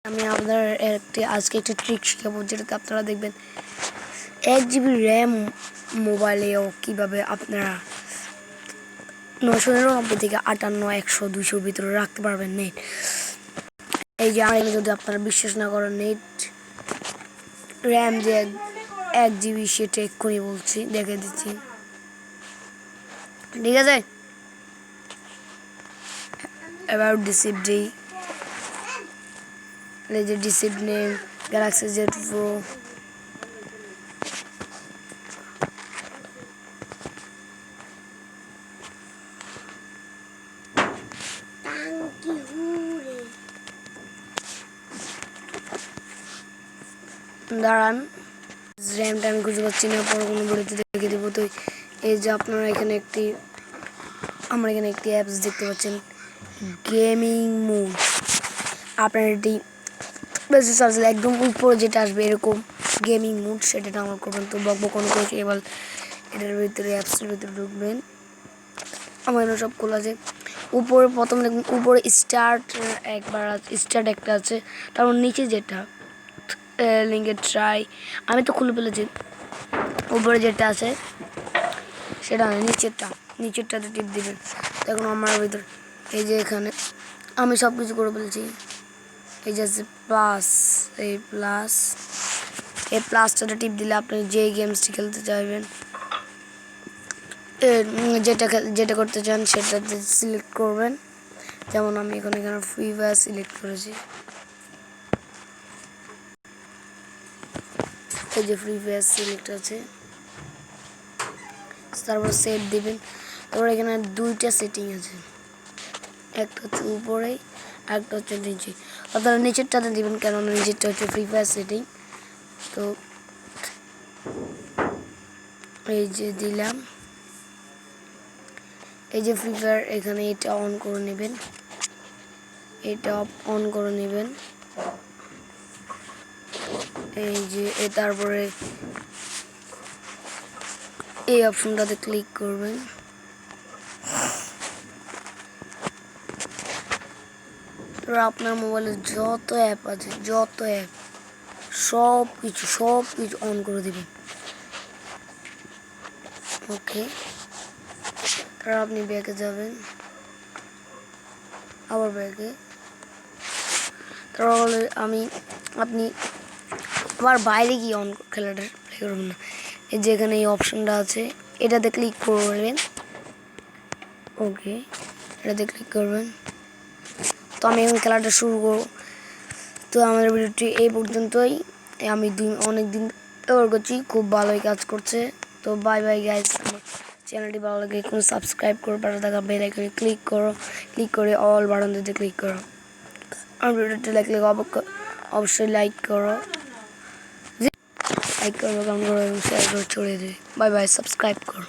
আমি আপনাদের আজকে একটা ট্রিক শেখাবো, যেটাতে আপনারা দেখবেন 1 GB র্যাম মোবাইলেও কীভাবে আপনারা 999 থেকে 58 100 200 ভিতরে রাখতে পারবেন নেট। এই যে আমি যদি আপনারা বিশ্বাস না করেন, নেট র্যাম যে 1 GB সেটা এক্ষুনি বলছি, দেখে দিচ্ছি। ঠিক আছে, এবার ডিসিভ দিই। এই যে deceive name Galaxy Z Pro, দাঁড়ান র্যামটা আমি খুঁজে পাচ্ছি না, পরে কোনো ভিডিওতে দেখে দেবো। তো এই যে আপনারা এখানে আমরা এখানে একটি অ্যাপস দেখতে পাচ্ছেন, গেমিং মোড। আপনার এটি বেশি সার্চ একদম উপরে যেটা আসবে এরকম গেমিং মোড, সেটা ডাউনলোড করবেন। তো বকবক কোনো কিছু, এবার এটার ভিতরে অ্যাপসের ভিতরে ঢুকবেন। আমার এখানে সব খোলা আছে। উপরে প্রথম দেখবেন উপরে স্টার্ট একটা আছে, তারপর নিচে যেটা লিঙ্কে ট্রাই, আমি তো খুলে ফেলেছি। উপরে যেটা আছে সেটা নিচেরটাতে টিপ দিবেন। দেখুন আমার ভিতরে এই যে এখানে আমি সব কিছু করে ফেলেছি। এই যে আছে প্লাস, এই প্লাসটাতে টিপ দিলে আপনি যে গেমসটি খেলতে চাইবেন, যেটা করতে চান সেটাতে সিলেক্ট করবেন। যেমন আমি এখানে ফ্রি ফায়ার সিলেক্ট করেছি। এই যে ফ্রি ফায়ার সিলেক্ট আছে, তারপর সেভ দিবেন। তারপর এখানে 2টা সেটিং আছে, একটা হচ্ছে উপরে, একটা হচ্ছে নিচে। আপনারা নিচেরটাতে দিবেন, কেননা নিচেরটা হচ্ছে ফ্রি ফায়ার সেটিং। তো এই যে দিলাম, এই যে ফ্রি ফায়ার, এখানে এটা অন করে নেবেন, এটা অন করে নেবেন। এই যে তারপরে এই অপশনটাতে ক্লিক করবেন। আপনার মোবাইলে যত অ্যাপ আছে, সব কিছু অন করে দিবেন। ওকে, তারপর আপনি ব্যাকে যাবেন, আবার ব্যাকে, তারপর আপনি আবার বাইরে গিয়ে খেলাটা প্লে করবেন না। এই যে এখানে এই অপশনটা আছে, এটাতে ক্লিক করবেন। ওকে, এটাতে ক্লিক করবেন। তো আমি এখন খেলাটা শুরু করব। তো আমাদের ভিডিওটি এই পর্যন্তই। আমি অনেক দিন ব্যবহার করছি, খুব ভালোই কাজ করছে। তো বাই বাই গাইস। আমার চ্যানেলটি ভালো লাগে কোনো সাবস্ক্রাইব করো, পাশে থাকা বেল আইকনে ক্লিক করে অল বাটনটিতে ক্লিক করো। আমার ভিডিওটি লাগলে অবশ্যই লাইক করো, কমেন্ট করো এবং শেয়ার করে ছড়িয়ে দিবে। বাই বাই, সাবস্ক্রাইব করো।